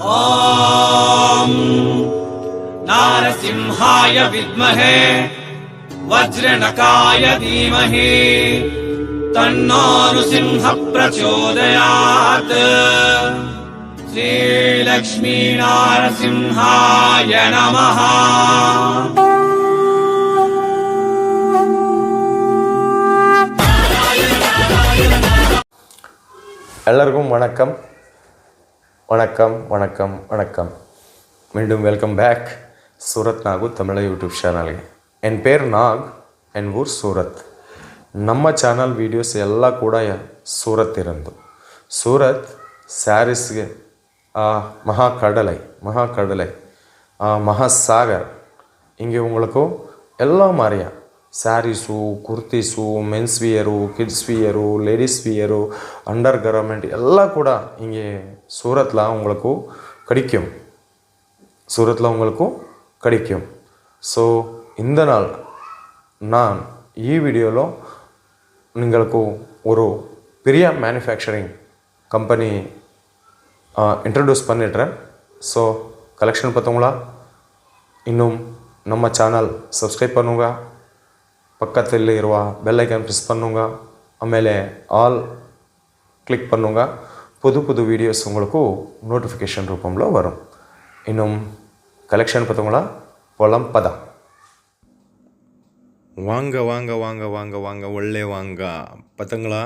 ॐ नारसिंहाय विद्महे वज्रनकाय धीमहि तन्नो नृसिंह प्रचोदयात्। श्रीलक्ष्मी नारसिंहाय नमः। எல்லாருக்கும் வணக்கம் வணக்கம் வணக்கம் வணக்கம். மீண்டும் welcome back Surat Nagu Tamil YouTube சேனல்ಗೆ. என் பேர் நாக், என் ஊர் சூரத். ನಮ್ಮ ಚಾನಲ್ ವೀಡಿಯೋಸ್ ಎಲ್ಲ ಕೂಡ ಸೂರತ್ ಇರೋದು. ಸೂರತ್ ಸ್ಯಾರೀಸ್ಗೆ மகாக்கடலை மகாசாகர். இங்கே உங்களுக்கு எல்லா மாதிரியா saris, kurtis, men's wear, kids wear, ladies wear, undergarment எல்லாம் கூட இங்கே சூரத்தில் உங்களுக்கு கிடைக்கும். ஸோ இந்த நாள் நான் வீடியோவில் உங்களுக்கு ஒரு பெரிய மேனுஃபேக்சரிங் கம்பெனி இன்ட்ரடியூஸ் பண்ணிடுறேன். ஸோ கலெக்ஷன் பார்த்தவங்களா, இன்னும் நம்ம சேனல் சப்ஸ்கிரைப் பண்ணுங்க, பக்கத்தில் ಇರುವ ಬೆಲ್ ಐಕಾನ್ ಪ್ರೆಸ್ பண்ணுங்க, ಆಮೇಲೆ ஆல் கிளிக் பண்ணுங்க. புது வீடியோஸ் உங்களுக்கு நோட்டிஃபிகேஷன் ரூபத்தில் வரும். இன்னும் கலெக்ஷன் பார்த்தவங்களா, போலாம் பதம். வாங்க வாங்க வாங்க வாங்க வாங்க ಒಳ್ಳೆ வாங்க பார்த்தங்களா.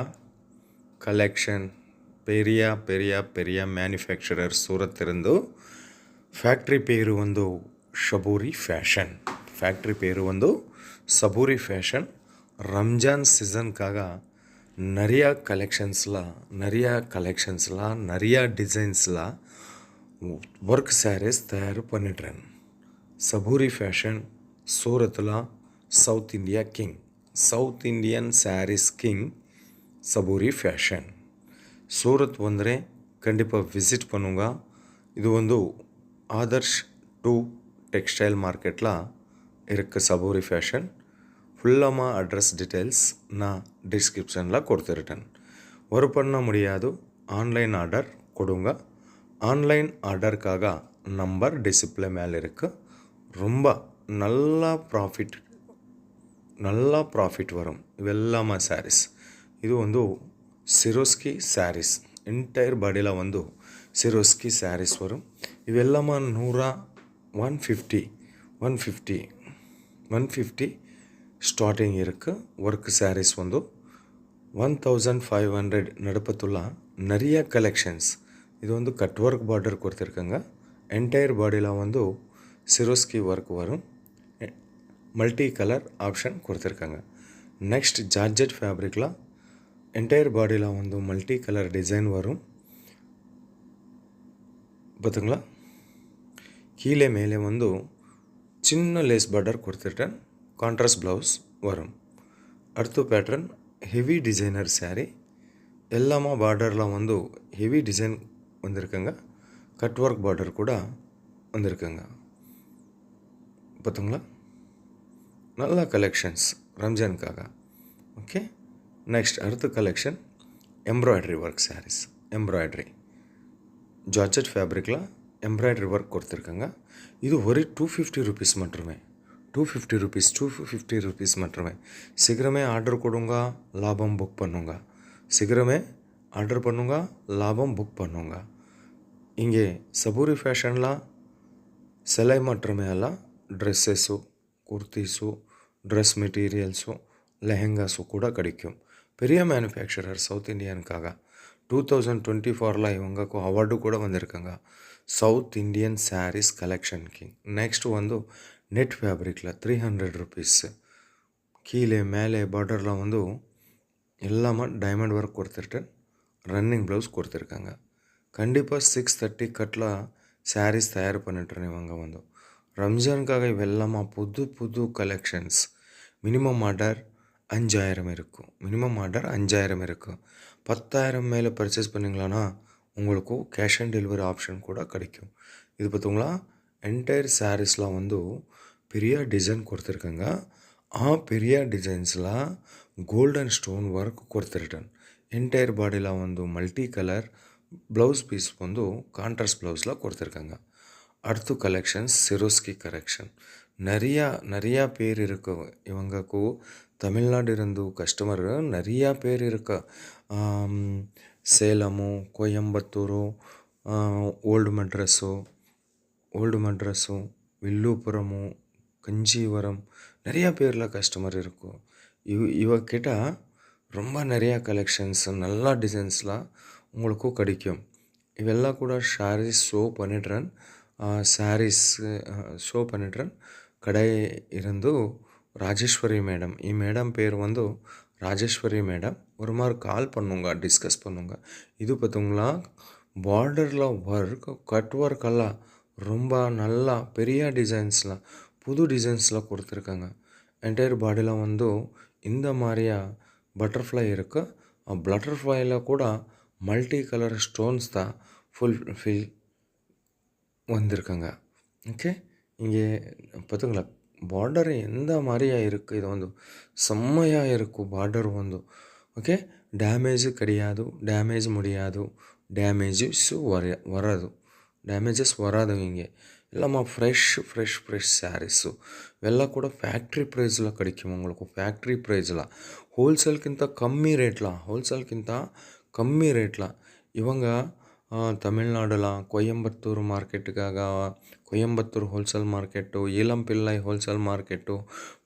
கலெக்ஷன் பெரிய பெரிய பெரிய ಮ್ಯಾನುಫ್ಯಾಕ್ಚರರ್ ಸೂರತ್ ಇருந்து. ಫ್ಯಾಕ್ಟ್ರಿ பேரு ಒಂದು ಶಬೂರಿ ಫ್ಯಾಷನ್. ಫ್ಯಾಕ್ಟ್ರಿ பேரு ಒಂದು சபூரி ஃபேஷன். ரம்ஜான் சீசனுக்காக நிறையா கலெக்ஷன்ஸ்லாம் நிறையா டிசைன்ஸ்லாம் ஒர்க் சாரீஸ் தயார் பண்ணிடுறேன். சபூரி ஃபேஷன் சூரத்தில் south India king, south Indian saris king Saburi fashion. Surat வந்தரே கண்டிப்பாக விசிட் பண்ணுங்க. இது வந்து ஆதர்ஷ் 2 டெக்ஸ்டைல் மார்க்கெட்டில் இருக்க சபூரி ஃபேஷன். ஃபுல்லாக அட்ரஸ் டீட்டெயில்ஸ் நான் டிஸ்கிரிப்ஷனில் கொடுத்துருட்டேன். ஒரு பண்ண முடியாது, ஆன்லைன் ஆர்டர் கொடுங்க. ஆன்லைன் ஆர்டருக்காக நம்பர் டிஸ்பிளே மேலே இருக்குது. ரொம்ப நல்லா ப்ராஃபிட் வரும். இವೆಲ್ಲಮ್ಮ ಸ್ಯಾರೀಸ್. ಇದು ಒಂದು ಸಿರೋಸ್ಕಿ ಸ್ಯಾರೀಸ್. ಎಂಟೈರ್ ಬಾಡಿಲ ಒಂದು ಸಿರೋಸ್ಕಿ ಸ್ಯಾರೀಸ್ ವரும். ಇವೆಲ್ಲಮ್ಮ 150 ஸ்டார்டிங் இருக்குது. ஒர்க் சாரீஸ் வந்து 1500 நடுப்பத்துள்ள நிறைய கலெக்ஷன்ஸ். இது வந்து கட் ஒர்க் பார்டர் கொடுத்துருக்கங்க. என்டையர் பாடியில் வந்து சிரோஸ்கி ஒர்க் வரும். மல்டி கலர் ஆப்ஷன் கொடுத்துருக்காங்க. நெக்ஸ்ட் ஜார்ஜெட் ஃபேப்ரிக்கில் என்டையர் பாடியில் வந்து மல்டி கலர் டிசைன் வரும். பார்த்துங்களா, கீழே மேலே வந்து சின்ன லேஸ் பார்டர் கொடுத்துட்டேன். கான்ட்ராஸ்ட் ப்ளவுஸ் வரும். அடுத்த பேட்டர்ன் ஹெவி டிசைனர் சாரீ. எல்லாமா பார்டரில் வந்து ஹெவி டிசைன் வந்திருக்குங்க. கட் ஒர்க் பார்டர் கூட வந்திருக்குங்க. பார்த்துங்களா, நல்ல கலெக்ஷன்ஸ் ரம்ஜானுக்காக. ஓகே, நெக்ஸ்ட் அடுத்த collection embroidery work saris. Embroidery georgette ஃபேப்ரிக்கில் எம்ப்ராய்டரி ஒர்க் கொடுத்துருக்காங்க. இது ஒரு 250 ருபீஸ் மட்டுமே. 250 ருபீஸ் மட்டுமே. சீக்கிரமே ஆர்டர் கொடுங்க, லாபம் புக் பண்ணுங்க. சீக்கிரமே ஆர்டர் பண்ணுங்க, லாபம் புக் பண்ணுங்க. இங்கே சபூரி ஃபேஷனில் சிலை மட்டுமே அல்ல, ட்ரெஸ்ஸஸு, குர்த்திஸு, ட்ரெஸ் மெட்டீரியல்ஸு, லெஹெங்காஸு கூட கிடைக்கும். பெரிய மேனுஃபேக்சரர் சவுத் இந்தியனுக்காக 2024 இவங்களுக்கு அவார்டு கூட வந்திருக்காங்க. South Indian saris collection king. Next வந்து நெட் ஃபேப்ரிக்கில் 300 ருபீஸ். கீழே மேலே பார்டரில் வந்து எல்லாமே டைமண்ட் ஒர்க் கொடுத்துட்டு ரன்னிங் ப்ளவுஸ் கொடுத்துருக்காங்க. கண்டிப்பாக 630 கட்டில் சாரீஸ் தயார் பண்ணிட்டுறேன். இவங்க வந்து ரம்ஜானுக்காக இவெல்லாமா புது கலெக்ஷன்ஸ். மினிமம் ஆர்டர் 5000 இருக்கும். 10,000 மேலே பர்ச்சேஸ் பண்ணிங்களான்னா உங்களுக்கு கேஷ் ஆன் டெலிவரி ஆப்ஷன் கூட கிடைக்கும். இது பார்த்தீங்களா, என்டையர் சாரீஸ்லாம் வந்து பெரிய டிசைன் கொடுத்துருக்காங்க. பெரிய டிசைன்ஸில் கோல்டன் ஸ்டோன் ஒர்க் கொடுத்துருட்டேன். ಎಂಟೈರ್ ಬಾಡಿಲ ಒಂದು ಮಲ್ಟಿ ಕಲರ್ ப்ளவுஸ் பீஸ் வந்து கான்ட்ராஸ்ட் ப்ளவுஸில் கொடுத்துருக்காங்க. அடுத்து கலெக்ஷன்ஸ் சிரோஸ்கி கலெக்ஷன். நிறையா பேர் இருக்கு இவங்கக்கு தமிழ்நாடு இருந்து கஸ்டಮರ್ நிறையா பேர் இருக்கு. சேலமು, ಕೊಯಂಬತ್ತೂರು, ಓಲ್ಡ್ மெட்ராஸு, வில்லுபுரமு, கஞ்சிவரம் நிறையா பேரில் கஸ்டமர் இருக்கும். இவக்கிட்ட ரொம்ப நிறையா கலெக்ஷன்ஸ் நல்ல டிசைன்ஸ்லாம் உங்களுக்கு கிடைக்கும். இವೆಲ್ಲ ಕೂಡ ஷோ பண்ணிடுறேன். கடை இருந்து ராஜேஸ்வரி மேடம், ಈ மேடம் பேர் வந்து ராஜேஸ்வரி மேடம். ஒரு மாதிரி கால் பண்ணுங்க, டிஸ்கஸ் பண்ணுங்க. இது பார்த்தீங்களா பார்டரில் ஒர்க், கட் ஒர்க் எல்லாம் ரொம்ப நல்லா பெரிய டிசைன்ஸ்லாம் புது டிசைன்ஸில் கொடுத்துருக்காங்க. என்டையர் பாடியில் வந்து இந்த மாதிரியா பட்டர்ஃப்ளை இருக்குது. பட்டர்ஃப்ளையில் கூட மல்டி கலர் ஸ்டோன்ஸ் தான் ஃபுல்ஃபில் வந்திருக்காங்க. ஓகே, இங்கே பார்த்துங்களா பார்டர் எந்த மாதிரியா இருக்குது. இது வந்து செம்மையாக இருக்கும் பார்டர் வந்து. ஓகே, ಡ್ಯಾಮೇಜ್ கிடையாது, ಡ್ಯಾಮೇಜ್ முடியாது, ಡ್ಯಾಮೇಜಸ್ வராது. இங்கே எல்லாமா ஃப்ரெஷ் ಸ್ಯಾರೀಸು ಇವೆಲ್ಲ ಕೂಡ ಫ್ಯಾಕ್ಟ್ರಿ ಪ್ರೈಸ್ಲ கிடைக்கும் உங்களுக்கு. ಫ್ಯಾಕ್ಟ್ರಿ ಪ್ರೈಸ್ಲ ಹೋಲ್ಸೇಲ್ಗಿಂತ ಕಮ್ಮಿ ರೇಟ್ಲ இவங்க தமிழ்நாடுல ಕೊಯಂಬತ್ತೂರು ಮಾರ್ಕೆಟ್ಗಾಗ Coimbatore wholesale market, Elampillai wholesale market,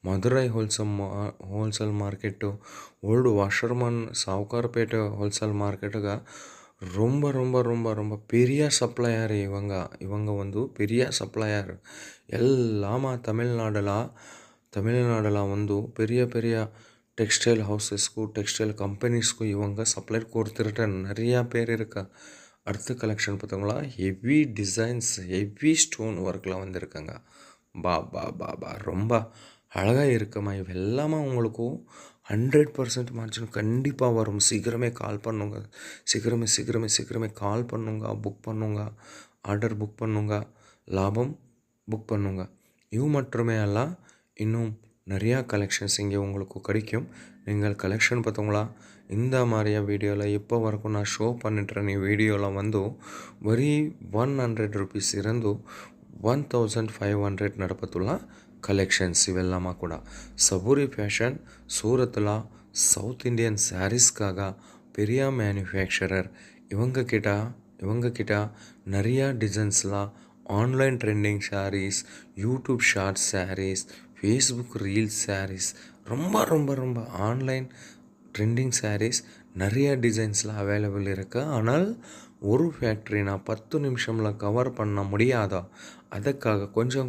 Madurai wholesale market, old washerman Sowcarpet wholesale ಮಾರ್ಕೆಟ್ಗೆ ரொம்ப ரொம்ப ரொம்ப ரொம்ப பெரிய சப்ளையர் இவங்க வந்து பெரிய சப்ளையர். எல்லாமா தமிழ்நாடுல வந்து பெரிய டெக்ஸ்டைல் ஹவுசஸ்க்கு, டெக்ஸ்டைல் கம்பெனிஸ்க்கு இவங்க சப்ளை கொடுத்துட்டு நிறையா பேர் இருக்கா. அடுத்த கலெக்ஷன் பார்த்தோங்களா ஹெவி டிசைன்ஸ், ஹெவி ஸ்டோன் ஒர்க்கில் வந்திருக்காங்க. பா ரொம்ப அழகாக இருக்குமா. இவெல்லாமா உங்களுக்கு 100% மார்ஜின் கண்டிப்பாக வரும். சீக்கிரமே கால் பண்ணுங்க, சீக்கிரமே கால் பண்ணுங்க, புக் பண்ணுங்க, ஆர்டர் புக் பண்ணுங்க, லாபம் புக் பண்ணுங்க. இது மட்டுமே அல்ல, இன்னும் நிறையா கலெக்ஷன்ஸ் இங்கே உங்களுக்கு கிடைக்கும். நீங்கள் கலெக்ஷன் பார்த்தோங்களா இந்த மாதிரியா வீடியோவில் இப்போ வரைக்கும் நான் ஷோ பண்ணிட்டுறேன். வீடியோவில் வந்து ಬರೀ 100 ರುಪೀಸ್ ಇರಂದು 1500 ನಡಪತ್ತುಲ್ಲ ಕಲೆಕ್ಷನ್ಸ್ ಇವೆಲ್ಲಮ್ಮ ಕೂಡ. ಸಬೂರಿ ಫ್ಯಾಷನ್ சூரத்தில் சவுத் இண்டியன் சாரீஸ்க்காக பெரிய மேனுஃபேக்சரர். இவங்க கிட்ட நிறையா டிசைன்ஸ்லாம் online trending saris, YouTube short saris, Facebook reels saris, ரொம்ப ரொம்ப ரொம்ப ஆன்லைன் ட்ரெண்டிங் சாரீஸ் நிறைய டிசைன்ஸ்லாம் அவைலபிள் இருக்குது. ஆனால் ஒரு ஃபேக்ட்ரி நான் 10 நிமிஷமில் கவர் பண்ண முடியாதா, அதுக்காக கொஞ்சம்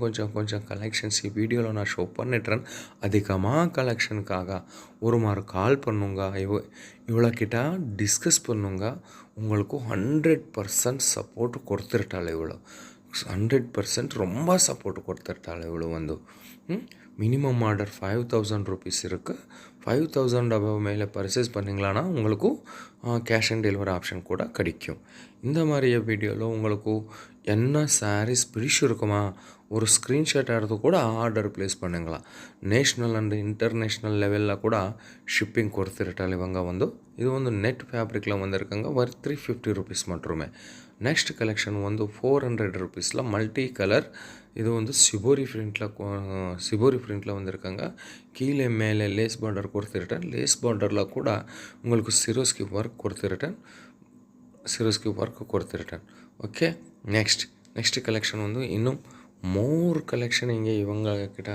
கலெக்ஷன்ஸ் வீடியோவில் நான் ஷோ பண்ணிட்டுறேன். அதிகமாக கலெக்ஷனுக்காக ஒரு மாதிரி கால் பண்ணுங்க, இவ்வளோக்கிட்ட டிஸ்கஸ் பண்ணுங்க. உங்களுக்கு 100% ಸಪೋರ್ಟ್ ಕೊಡ್ತಿರ್ತಾಳೆ ಇವಳು. 100% ரொம்ப சப்போர்ட் கொடுத்துட்டாள் இவ்வளோ வந்து. மினிமம் ஆர்டர் 5000 ருபீஸ் இருக்குது. 5000 அபவ் மேலே பர்ச்சேஸ் பண்ணிங்களான்னா உங்களுக்கு கேஷ் ஆன் டெலிவரி ஆப்ஷன் கூட கிடைக்கும். இந்த மாதிரி வீடியோவில் உங்களுக்கு என்ன சாரீஸ் பிடிச்சிருக்குமா ஒரு ஸ்க்ரீன்ஷாட் எடுத்து கூட ஆர்டர் ப்ளேஸ் பண்ணுங்களா. நேஷ்னல் அண்ட் இன்டர்நேஷ்னல் லெவலில் கூட ஷிப்பிங் கொடுத்துட்டாள் இவங்க வந்து. இது வந்து நெட் ஃபேப்ரிக்கில் வந்திருக்காங்க. 350 ருபீஸ் மட்டுமே. நெக்ஸ்ட் கலெக்ஷன் வந்து 400 ருபீஸில் மல்டி கலர். இது வந்து சிபோரி பிரிண்டில் வந்திருக்காங்க. கீழே மேலே லேஸ் பார்டர் கொடுத்துருட்டேன். லேஸ் பார்டரில் கூட உங்களுக்கு சிரோஸ்கி ஒர்க் கொடுத்துருட்டேன். ஓகே, நெக்ஸ்ட் கலெக்ஷன் வந்து இன்னும் மோர் கலெக்ஷன் இங்கே இவங்க கிட்ட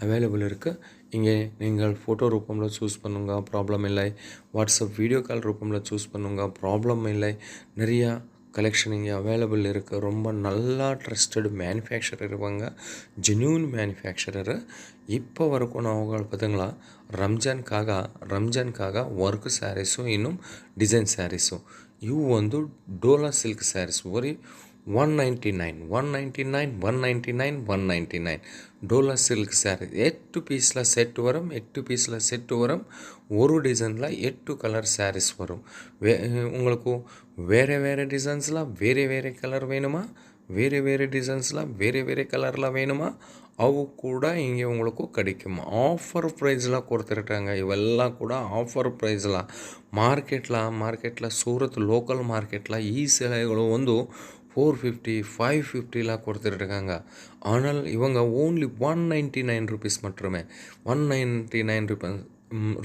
அவைலபிள் இருக்குது. இங்கே நீங்கள் ஃபோட்டோ ரூபமில் சூஸ் பண்ணுங்க, ப்ராப்ளம் இல்லை. வாட்ஸ்அப் வீடியோ கால் ரூபமில் சூஸ் பண்ணுங்க, ப்ராப்ளம் இல்லை. நிறையா கலெக்ஷன் இங்கே அவைலபிள் இருக்குது. ரொம்ப நல்லா ட்ரஸ்டட் மேனுஃபேக்சரர் இவங்க, ஜென்யூன் மேனுஃபேக்சரரு. இப்போ வரைக்கும் நான் அவங்க பார்த்தீங்களா ರಂಜಾನ್ಕಾಗ ವರ್ಕ್ ಸ್ಯಾರೀಸು, ಇನ್ನು ಡಿಸೈನ್ ಸ್ಯಾರೀಸು. ಇವು ಒಂದು ಡೋಲಾ ಸಿಲ್ಕ್ ಸ್ಯಾರೀಸ್ ಬರೀ 199 டோலா சில்க் சாரீ. 8 பீஸில் செட்டு வரும். ஒரு டிசைனில் 8 கலர் சாரீஸ் வரும். உங்களுக்கு வேறு டிசைன்ஸில் வேறு கலர் வேணுமா, வேறு டிசைன்ஸில் வேறு கலரில் வேணுமா, அவு கூட இங்கே உங்களுக்கு கிடைக்கும். ஆஃபர் ப்ரைஸில் கொடுத்துருக்காங்க. இவெல்லாம் கூட ஆஃபர் ப்ரைஸில் ಮಾರ್ಕೆಟ್ಲ ಸೂರತ್ ಲೋಕಲ್ ಮಾರ್ಕೆಟ್ಲ ಈ சிலைಗಳು ಒಂದು 450 550 கொடுத்துருக்காங்க. ஆனால் இவங்க ஓன்லி 199 ருபீஸ் மட்டுமே, 199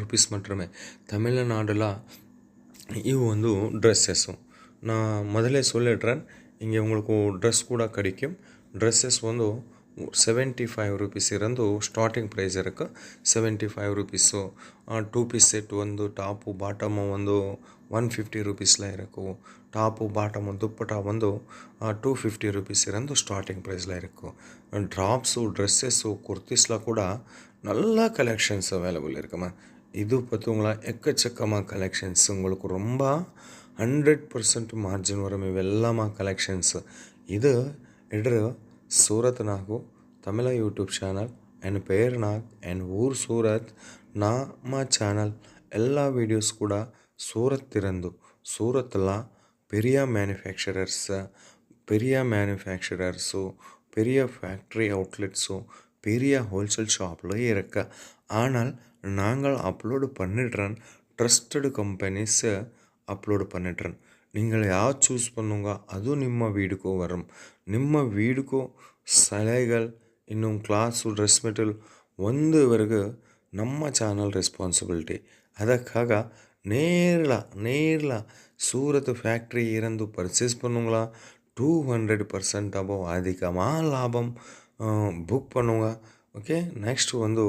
ருபீஸ் மட்டுமே. தமிழ்நாடுல இவு வந்து ட்ரெஸ்ஸஸும் நான் முதலே சொல்லிடுறேன். இங்கே உங்களுக்கு ட்ரெஸ் கூட கிடைக்கும். ட்ரெஸ்ஸஸ் வந்து 75 ருபீஸ் இருந்து ಸ್ಟಾರ್ಟಿಂಗ್ ಪ್ರೈಸ್ ಇರಕ್ಕೆ 75 ರುಪೀಸು. 2 ಪೀಸ್ ಸೆಟ್ ಒಂದು ಟಾಪು ಬಾಟಮು ಒಂದು 150 ರುಪೀಸ್ಲ ಇರಕು. ಟಾಪು ಬಾಟಮು ದುಪ್ಪಟ ಒಂದು 250 ருபீஸ் இருந்து ஸ்டார்டிங் ப்ரைஸில் இருக்கும். ட்ராப்ஸு ட்ரெஸ்ஸஸ்ஸு குர்த்திஸ்லாம் கூட நல்ல கலெக்ஷன்ஸ் அவைலபிள் இருக்குமா. இது பார்த்துங்களா எக்கச்சக்கமாக கலெக்ஷன்ஸ் உங்களுக்கு ரொம்ப 100% ಮಾರ್ಜಿನ್ ವರಂ ಇವೆಲ್ಲಮ ಕಲೆಕ್ಷನ್ಸ್. ಇದು ಇಡ್ರು ಸೂರತ್ ನಾಗು ತಮಿಳ ಯೂಟ್ಯೂಬ್ ಚಾನಲ್ ಎನ್ ಪೇರ್ ನಾಗ್ ಎನ್ ಊರ್ ಸೂರತ್ ನಮ್ಮ ಚಾನಲ್ ಎಲ್ಲ ವೀಡಿಯೋಸ್ ಕೂಡ ಸೂರತ್ ಇರಂದು ಸೂರತ್ಲ பெரிய மேனுஃபேக்சரர்ஸு பெரிய ஃபேக்ட்ரி அவுட்லெட்ஸு பெரிய ஹோல்சேல் ஷாப்பில் இருக்கு. ஆனால் நாங்கள் அப்லோடு பண்ணிடுறேன் ட்ரஸ்டடு கம்பெனிஸை ಅಪ್ಲೋಡ್ பண்ணிடுறேன். நீங்கள் ಯಾವ ಚೂಸ್ பண்ணுங்க ಅದು ನಿಮ್ಮ ವೀಡಿಯೋ ವರಂ. ನಿಮ್ಮ ವೀಡಿಯೋ ಸಲಹೆಗಳು ಇನ್ನು ಕ್ಲಾಸು ಡ್ರೆಸ್ ಮೆಟೀರಿಯಲ್ ಒಂದುವರೆಗೂ ನಮ್ಮ ಚಾನಲ್ ರೆಸ್ಪಾನ್ಸಿಬಿಲಿಟಿ. ಅದಕ್ಕಾக நேரில் சூரத் ஃபேக்ட்ரி இருந்து பர்ச்சேஸ் பண்ணுங்களா 200% அபோவ் அதிகமாக லாபம் புக் பண்ணுங்க. ಓಕೆ ನೆಕ್ಸ್ಟ್ ಒಂದು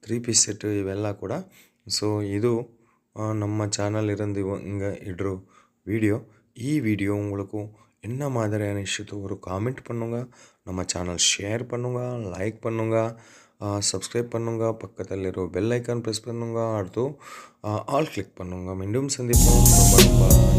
3 ಪೀಸ್ ಸೆಟ್ ಇವೆಲ್ಲ ಕೂಡ. ಸೊ ಇದು நம்ம சேனல் இருந்து இங்கே இடுற வீடியோ. வீடியோ உங்களுக்கு என்ன மாதிரியான விஷயத்தை ஒரு காமெண்ட் பண்ணுங்க, நம்ம சேனல் ஷேர் பண்ணுங்க, லைக் பண்ணுங்க, சப்ஸ்கிரைப் பண்ணுங்க, பக்கத்தில் பெல் ஐக்கான் ப்ரெஸ் பண்ணுங்க, அடுத்து ஆல் கிளிக் பண்ணுங்க. மீண்டும் சந்திப்போம். பாய்.